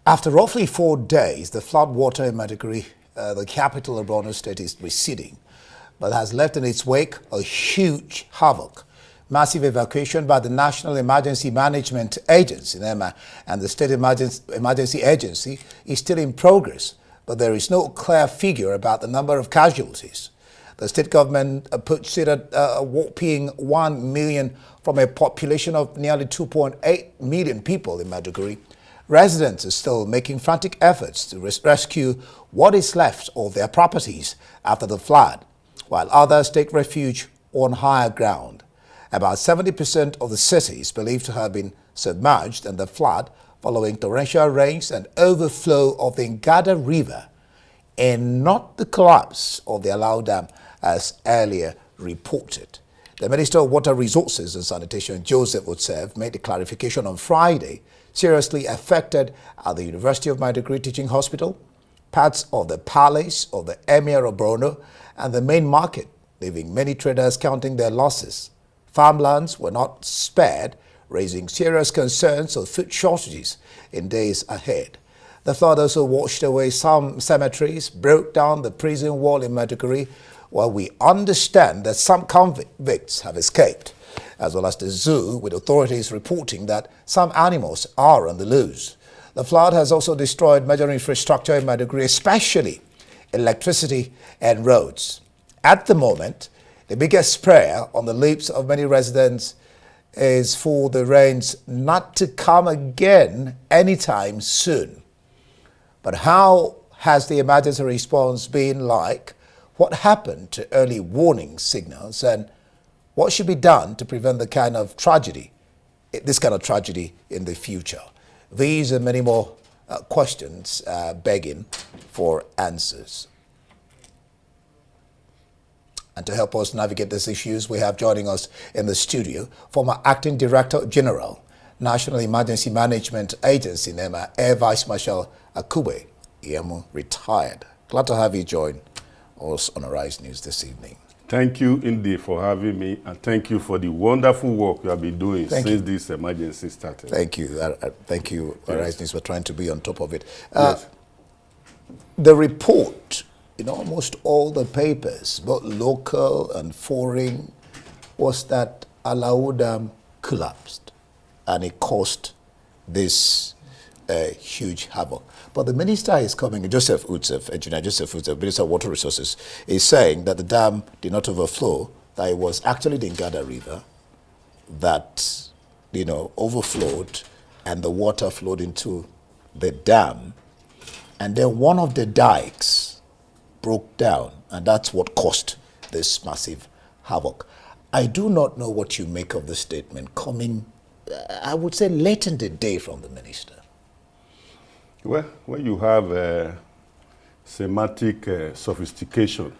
After roughly 4 days, the flood water in Maiduguri, the capital of Borno State, is receding, but has left in its wake a huge havoc. Massive evacuation by the National Emergency Management Agency, NEMA, and the State Emergency Agency is still in progress, but there is no clear figure about the number of casualties. The state government puts it at a whopping 1 million from a population of nearly 2.8 million people in Maiduguri. Residents are still making frantic efforts to rescue what is left of their properties after the flood, while others take refuge on higher ground. About 70% of the city is believed to have been submerged in the flood following torrential rains and overflow of the Ngada River, and not the collapse of the Alau Dam as earlier reported. The Minister of Water Resources and Sanitation, Joseph Otsev, made the clarification on Friday. Seriously affected at the University of Maiduguri Teaching Hospital, parts of the palace of the Emir of Borno, and the main market, leaving many traders counting their losses. Farmlands were not spared, raising serious concerns of food shortages in days ahead. The flood also washed away some cemeteries, broke down the prison wall in Maiduguri, while we understand that some convicts have escaped, as well as the zoo, with authorities reporting that some animals are on the loose. The flood has also destroyed major infrastructure in Maiduguri, especially electricity and roads. At the moment, the biggest prayer on the lips of many residents is for the rains not to come again anytime soon. But how has the emergency response been like? What happened to early warning signals, and what should be done to prevent this kind of tragedy in the future? These and many more questions begging for answers. And to help us navigate these issues, we have joining us in the studio former Acting Director General, National Emergency Management Agency, NEMA, Air Vice Marshal Akube Iyamu, retired. Glad to have you join us on Arise News this evening. Thank you indeed for having me, and thank you for the wonderful work you have been doing since this emergency started. Thank you. Thank you, Arise News, for trying to be on top of it. Yes. The report in almost all the papers, both local and foreign, was that Alau Dam collapsed and it caused this huge havoc. But the minister is coming, Engineer Joseph Otsev, Minister of Water Resources, is saying that the dam did not overflow, that it was actually the Ngada River that, overflowed and the water flowed into the dam. And then one of the dikes broke down, and that's what caused this massive havoc. I do not know what you make of the statement coming, I would say, late in the day from the minister. Well, when you have semantic sophistication,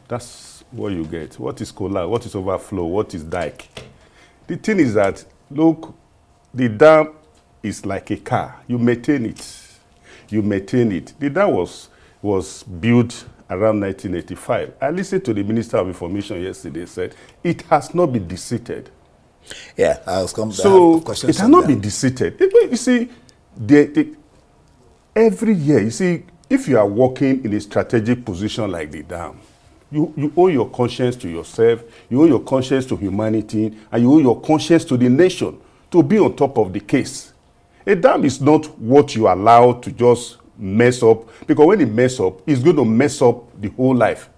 that's what you get. What is collapse? What is overflow? What is dike? The thing is that, look, the dam is like a car. You maintain it. You maintain it. The dam was built around 1985. I listened to the Minister of Information yesterday, said it has not been deseated. Yeah, I was coming. So it has not been deseated. You see, every year, you see, if you are working in a strategic position like the dam, you owe your conscience to yourself, you owe your conscience to humanity, and you owe your conscience to the nation to be on top of the case. A dam is not what you allow to just mess up, because when it mess up, it's going to mess up the whole life.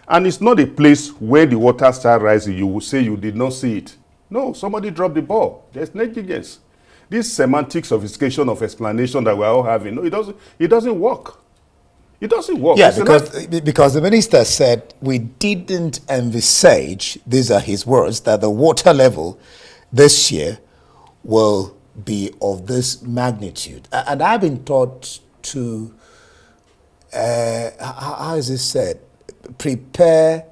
And it's not a place where the water starts rising, you will say you did not see it. No, somebody dropped the ball. There's negligence. This semantic sophistication of explanation that we're all having, no, it doesn't work. It doesn't work. Yeah, because the minister said we didn't envisage, these are his words, that the water level this year will be of this magnitude. And I've been taught to, how is it said, prepare,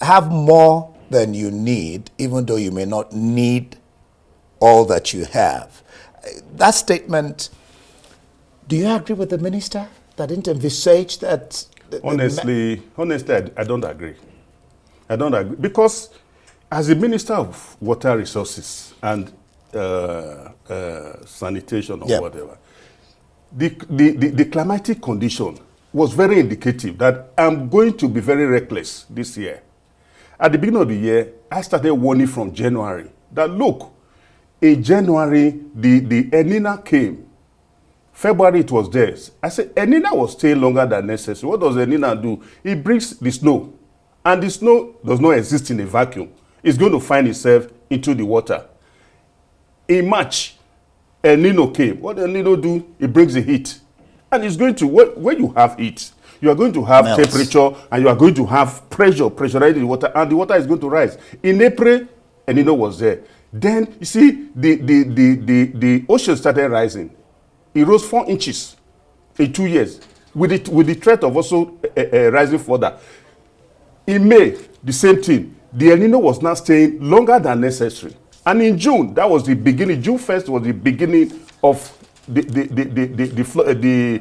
have more than you need, even though you may not need all that you have. That statement, do you agree with the minister that didn't envisage that? Honestly, I don't agree. I don't agree. Because as the Minister of Water Resources and Sanitation or whatever, the climatic condition was very indicative that I'm going to be very reckless this year. At the beginning of the year, I started warning from January that, look, in January, the El Nino came. February, it was there. I said, El Nino was staying longer than necessary. What does El Nino do? It brings the snow. And the snow does not exist in a vacuum. It's going to find itself into the water. In March, El Nino came. What does El Nino do? It brings the heat. And it's going to, when you have heat, you are going to have temperature, and you are going to have pressurizing the water, and the water is going to rise. In April, El Nino was there. Then, you see, the ocean started rising. It rose 4 inches in 2 years, with the threat of also rising further. In May, the same thing. The El Nino was now staying longer than necessary. And in June, that was the beginning. June 1st was the beginning of the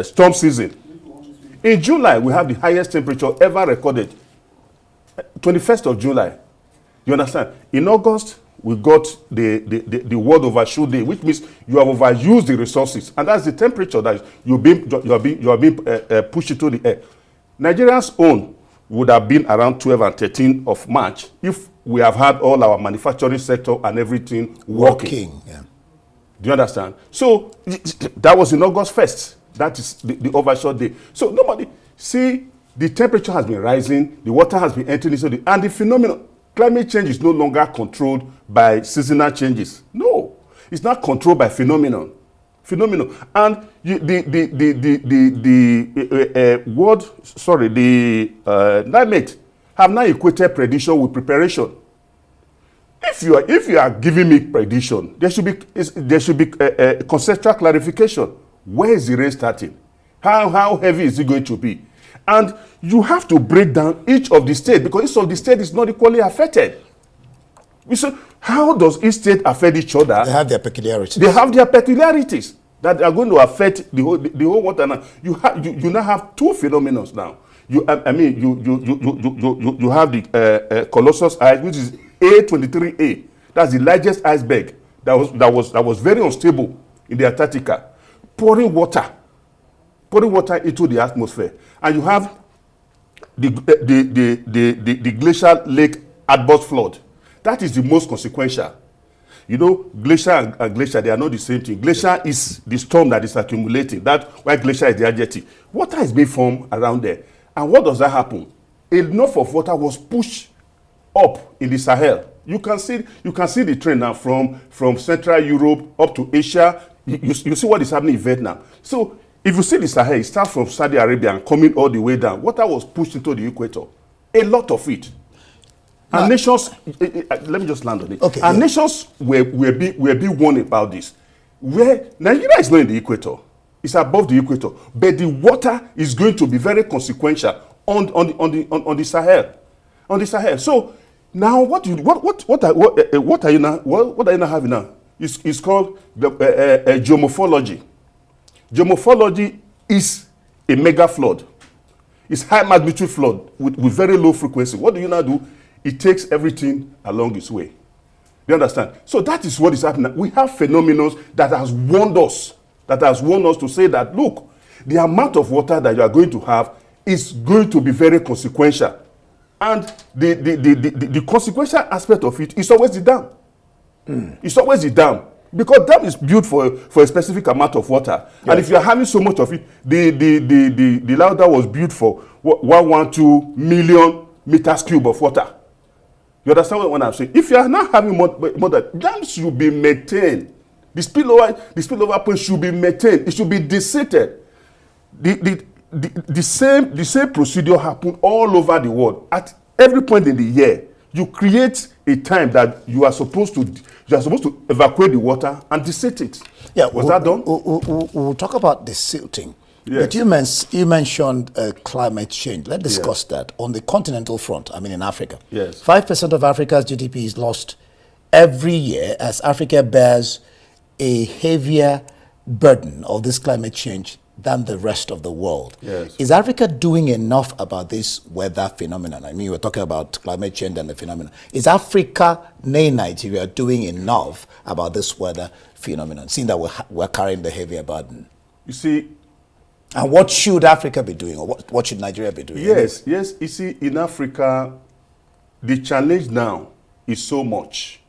storm season. In July, we have the highest temperature ever recorded. 21st of July. You understand? In August, we got the World Overshoot Day, which means you have overused the resources, and that's the temperature that you are being pushed into the air. Nigeria's own would have been around 12 and 13 of March if we have had all our manufacturing sector and everything working. Yeah. Do you understand? So that was in August 1st. That is the overshot day. So nobody, see, the temperature has been rising, the water has been entering into the, and the phenomenon, climate change is no longer controlled by seasonal changes. No, it's not controlled by phenomenon. And NIMET have now equated prediction with preparation. If you are giving me prediction, there should be a conceptual clarification. Where is the rain starting? How heavy is it going to be? And you have to break down each of the states, because each of the states is not equally affected. So how does each state affect each other? They have their peculiarities. They have their peculiarities that are going to affect the whole water. Now you now have two phenomena now. You have the Colossus ice, which is A23A. That's the largest iceberg that was very unstable in the Antarctica, pouring water into the atmosphere. And you have the glacial lake outburst flood. That is the most consequential. You know, glacier and glacier, they are not the same thing. Glacier is the storm that is accumulating. That's why glacier is the adjective. Water is being formed around there. And what does that happen? Enough of water was pushed up in the Sahel. You can see the trend now from Central Europe up to Asia. You see what is happening in Vietnam. So if you see the Sahel, it starts from Saudi Arabia and coming all the way down. Water was pushed into the equator. A lot of it. And nations, let me just land on it. Okay, and nations were being warned about this. Where Nigeria is not in the equator, it's above the equator, but the water is going to be very consequential on the Sahel, So now what are you now having now? It's called geomorphology. Geomorphology is a mega flood. It's high magnitude flood with very low frequency. What do you now do? It takes everything along its way. Do you understand? So that is what is happening. We have phenomena that has warned us to say that, look, the amount of water that you are going to have is going to be very consequential. And the consequential aspect of it is always the dam. It's always the dam. Because dam is built for a specific amount of water. Yes. And if you are having so much of it, the Lauda was built for 112 million meters cube of water. You understand what I'm saying? If you are not having more than, dams should be maintained. The spillover point should be maintained. It should be deseated. The same procedure happen all over the world. At every point in the year, you create a time that you are supposed to evacuate the water and deseat it. Yeah, was that done? We'll talk about the silting. Yes. But you mentioned climate change. Let's discuss that on the continental front, I mean in Africa. Yes. 5% of Africa's GDP is lost every year as Africa bears a heavier burden of this climate change than the rest of the world. Yes. Is Africa doing enough about this weather phenomenon? I mean, we're talking about climate change and the phenomenon. Is Africa, nay Nigeria, doing enough about this weather phenomenon, seeing that we're carrying the heavier burden? You see, and what should Africa be doing, or what should Nigeria be doing? Yes, yes. You see, in Africa, the challenge now is so much.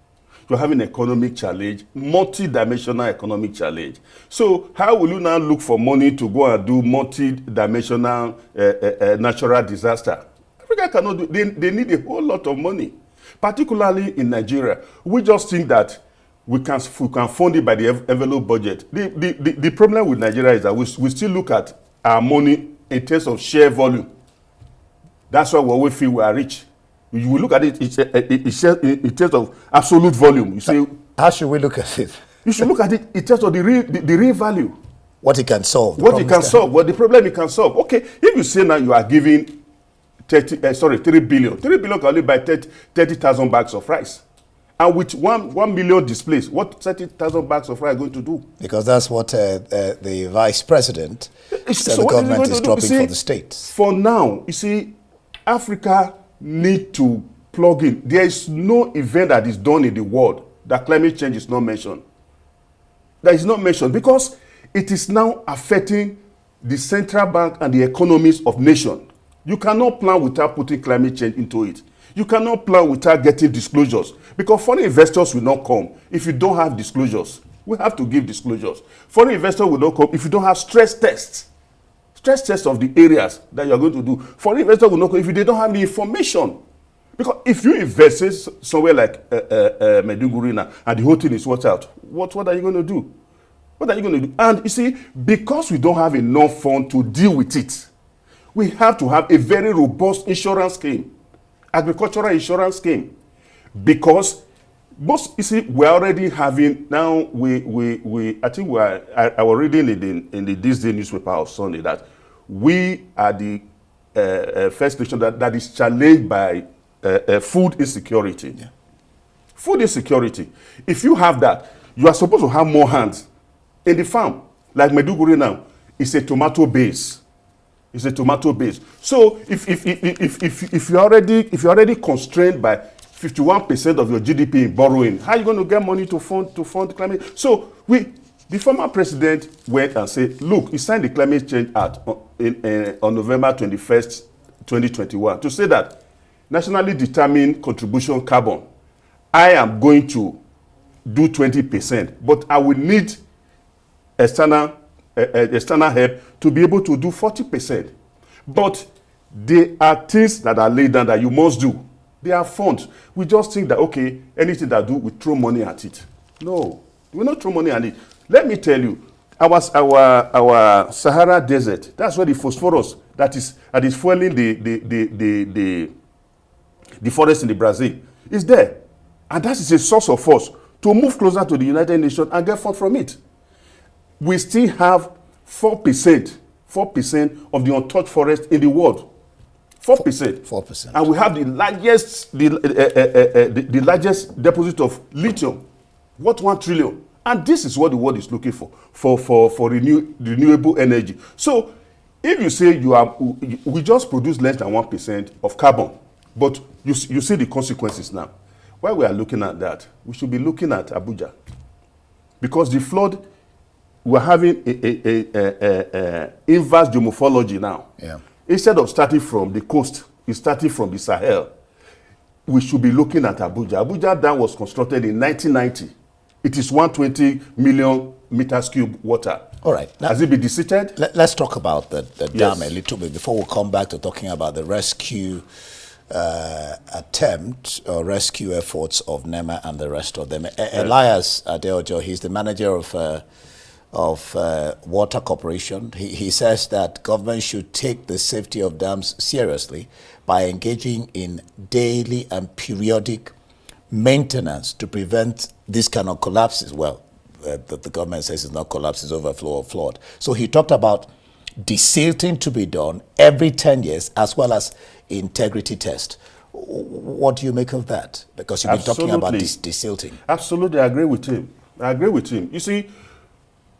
You're having an economic challenge, multi-dimensional economic challenge. So how will you now look for money to go and do multi-dimensional natural disaster? Africa cannot do. They need a whole lot of money, particularly in Nigeria. We just think that we can fund it by the envelope budget. The problem with Nigeria is that we still look at our money in terms of share volume. That's why we always feel we are rich. You will look at it in terms of absolute volume. You say, how should we look at it? You should look at it in terms of the real value. What it can solve. What it can solve. What the problem it can solve. Okay, if you say now you are giving 3 billion. 3 billion can only buy 30,000 bags of rice. And with 1 million displaced, what 30,000 bags of rice are going to do? Because that's what the vice president said the government is dropping for the states. For now, you see, Africa need to plug in. There is no event that is done in the world that climate change is not mentioned. That is not mentioned because it is now affecting the central bank and the economies of nations. You cannot plan without putting climate change into it. You cannot plan without getting disclosures because foreign investors will not come if you don't have disclosures. We have to give disclosures. Foreign investors will not come if you don't have stress tests. Stress tests of the areas that you are going to do. Foreign investors will not come if they don't have the information. Because if you invest somewhere like Maiduguri now and the whole thing is washed out, what are you going to do? What are you going to do? And you see, because we don't have enough fund to deal with it, we have to have a very robust insurance scheme, agricultural insurance scheme. Because most, you see, we're already having, now I think I was reading in the This Day newspaper on Sunday that we are the first nation that is challenged by food insecurity. Yeah. Food insecurity. If you have that, you are supposed to have more hands in the farm. Like Maiduguri now, it's a tomato base. It's a tomato base. So if you're already constrained by 51% of your GDP in borrowing, how are you going to get money to fund climate? So the former president went and said, look, he signed the Climate Change Act on November 21st, 2021, to say that nationally determined contribution carbon, I am going to do 20%, but I will need external help to be able to do 40%. But there are things that are laid down that you must do. They are funds. We just think that, okay, anything that we throw money at it. No, we will not throw money at it. Let me tell you, our Sahara Desert, that's where the phosphorus that is fueling the forest in the Brazil is there. And that is a source of us to move closer to the United Nations and get food from it. We still have 4% of the untouched forest in the world. 4%. 4%. And we have the largest deposit of lithium, worth 1 trillion. And this is what the world is looking for renewable energy. So if you say we just produce less than 1% of carbon, but you see the consequences now. While we are looking at that, we should be looking at Abuja. Because the flood, we're having a inverse geomorphology now. Yeah. Instead of starting from the coast, it's starting from the Sahel. We should be looking at Abuja. Abuja Dam was constructed in 1990. It is 120 million meters cube water. All right. Now, has it been deseated? Let's talk about the dam a little bit before we come back to talking about the rescue attempt or rescue efforts of NEMA and the rest of them. Elias Adeojo, he's the manager of Water Corporation. He says that government should take the safety of dams seriously by engaging in daily and periodic maintenance to prevent this kind of collapses. Well, the government says it's not collapse, it's overflow or flood. So he talked about desilting to be done every 10 years as well as integrity test. What do you make of that? Because you've been talking about desilting. Absolutely, I agree with him. You see,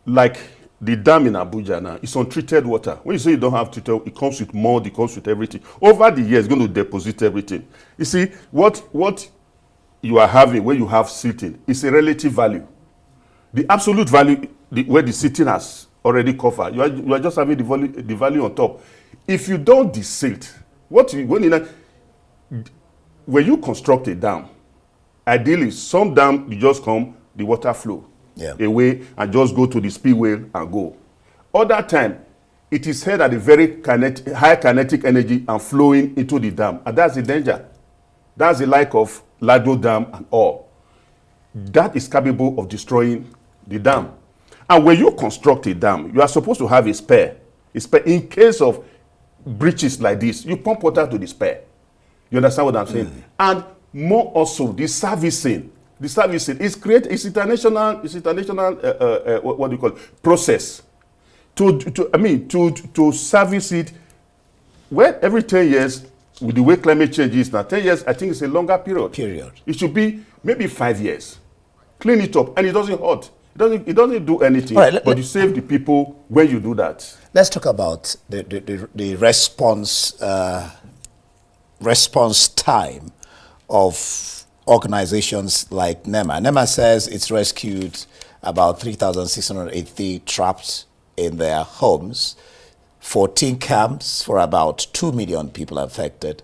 like the dam in Abuja now is untreated water. When you say you don't have treated, it comes with mud, it comes with everything. Over the years, it's going to deposit everything. You see, what you are having when you have silting is a relative value. The absolute value, where the silting has already covered, you are just having the value on top. If you don't desilt, when you construct a dam, ideally, some dam, you just come, the water flow away and just go to the spillway and go. Other time, it is held at a very high kinetic energy and flowing into the dam. And that's the danger. That's the like of Lado Dam and all. That is capable of destroying the dam. And when you construct a dam, you are supposed to have a spare. In case of breaches like this, you pump water to the spare. You understand what I'm saying? And more also, the servicing is international. What do you call it? Process to service it. Well, every 10 years, with the way climate change is now, 10 years, I think it's a longer period. It should be maybe 5 years. Clean it up, and it doesn't hurt. It doesn't do anything, right, but you save the people when you do that. Let's talk about the response time of organizations like NEMA. NEMA says it's rescued about 3,680 trapped in their homes, 14 camps for about 2 million people affected.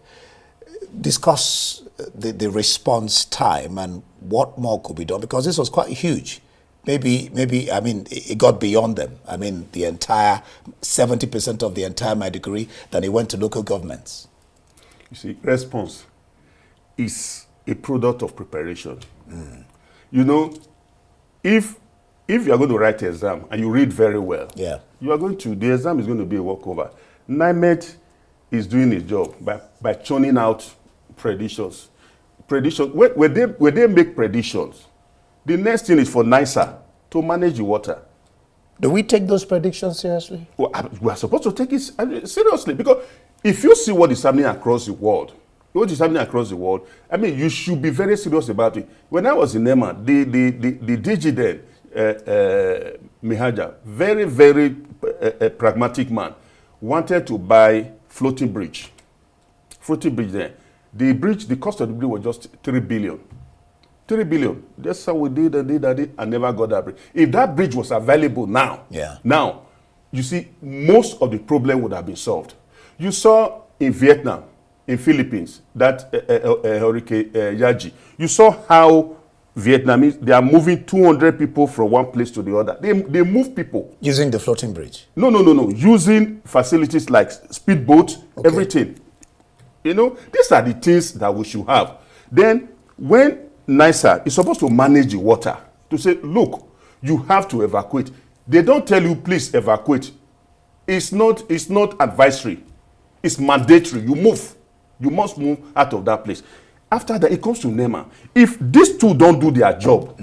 Discuss the response time and what more could be done, because this was quite huge. Maybe, I mean, it got beyond them. I mean, the entire 70% of the entire Maiduguri, then it went to local governments. You see, response is a product of preparation. You know, if you are going to write an exam and you read very well, the exam is going to be a walkover. NIMET is doing its job by churning out predictions. When they make predictions, the next thing is for NISA to manage the water. Do we take those predictions seriously? Well, we are supposed to take it seriously, because if you see what is happening across the world, I mean, you should be very serious about it. When I was in NEMA, the DG then, Mihaja, very, very pragmatic man, wanted to buy floating bridge there. The cost of the bridge was just 3 billion. 3 billion. That's how we did and never got that bridge. If that bridge was available now, you see, most of the problem would have been solved. You saw in Vietnam, in Philippines, that Hurricane Yaji. You saw how Vietnamese, they are moving 200 people from one place to the other. They move people. Using the floating bridge? No. Using facilities like speedboats, everything. You know, these are the things that we should have. Then, when NISA is supposed to manage the water, to say, look, you have to evacuate. They don't tell you, please evacuate. It's not advisory. It's mandatory. You move. You must move out of that place. After that, it comes to NEMA. If these two don't do their job,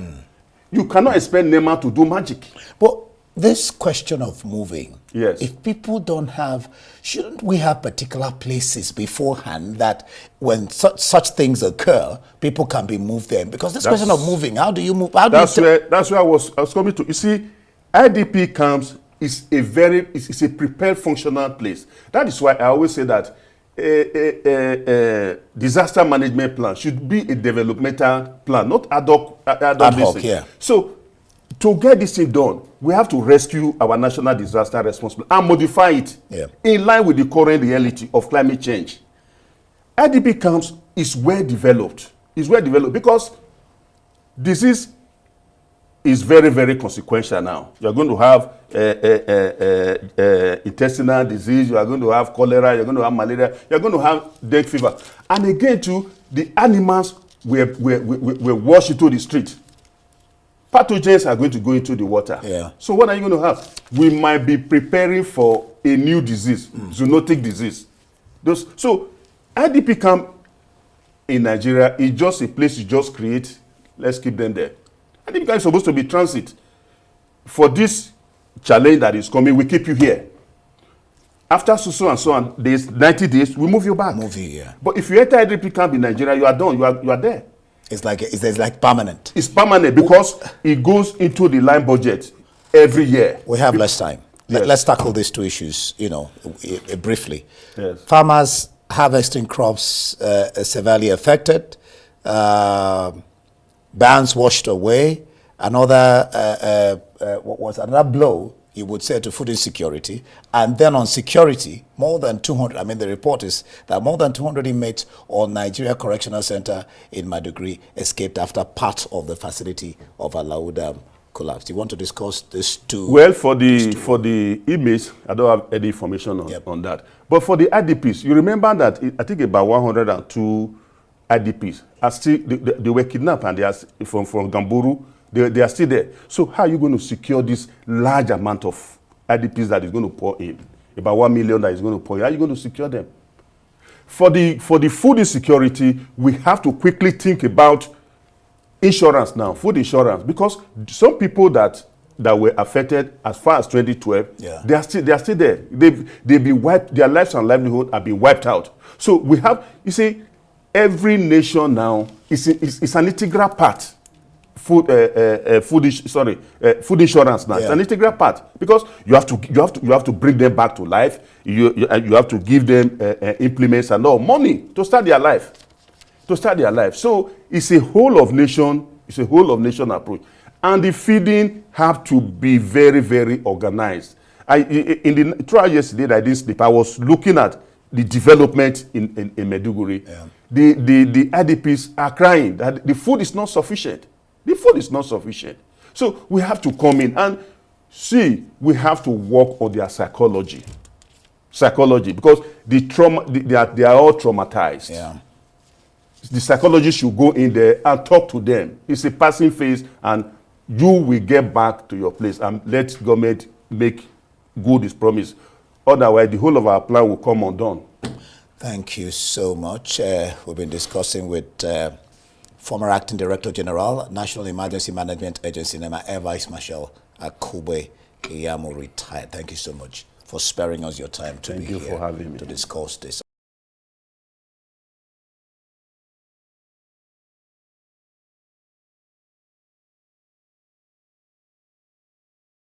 you cannot expect NEMA to do magic. But this question of moving, yes, if people don't have, shouldn't we have particular places beforehand that when such things occur, people can be moved there? Because this question of moving, how do you move? That's where I was coming to. You see, IDP camps is a prepared, functional place. That is why I always say that a disaster management plan should be a developmental plan, not ad hoc. Yeah. So, to get this thing done, we have to rescue our national disaster response plan and modify it in line with the current reality of climate change. IDP camps is well developed. Because disease is very, very consequential now. You are going to have intestinal disease, you are going to have cholera, you are going to have malaria, you are going to have dengue fever. And again, too, the animals were washed into the street. Pathogens are going to go into the water. Yeah. So what are you going to have? We might be preparing for a new disease, zoonotic disease. So IDP camp in Nigeria is just a place you just create. Let's keep them there. IDP camp is supposed to be transit. For this challenge that is coming, we keep you here. After so and so on days, 90 days, we move you back. But if you enter IDP camp in Nigeria, you are done. You are there. It's like permanent. It's permanent because it goes into the line budget. every year. We have less time. Yes. Let's tackle these two issues, briefly. Yes. Farmers harvesting crops severely affected, bans washed away, another blow, you would say, to food insecurity. And then on security, more than 200, the report is that more than 200 inmates on Nigeria Correctional Center in Maiduguri escaped after part of the facility of Alauda collapsed. You want to discuss this too? Well, for the inmates, I don't have any information on that. But for the IDPs, you remember that I think about 102 IDPs are still, they were kidnapped, and they are from Gamburu. They are still there. So how are you going to secure this large amount of IDPs that is going to pour in? About 1 million that is going to pour in. How are you going to secure them? For the food insecurity, we have to quickly think about insurance now, food insurance, because some people that were affected as far as 2012, they are still there. They've been wiped. Their lives and livelihood have been wiped out. So we have, you see, every nation now is an integral part. Food insurance now. It's an integral part, because you have to bring them back to life. You have to give them implements and all money to start their life. So it's a whole of nation approach, and the feeding have to be very, very organized. In the trial yesterday that I didn't sleep, I was looking at the development in Maiduguri. Yeah. The IDPs are crying that the food is not sufficient. So we have to come in and see. We have to work on their psychology, because the trauma, they are all traumatized. Yeah. The psychologist should go in there and talk to them. It's a passing phase, and you will get back to your place and let government make good its promise. Otherwise, the whole of our plan will come undone. Thank you so much. We've been discussing with former Acting Director General, National Emergency Management Agency, NEMA, Air Vice Marshal Akube Iyamu, retired. Thank you so much for sparing us your time to be here for having me to discuss this.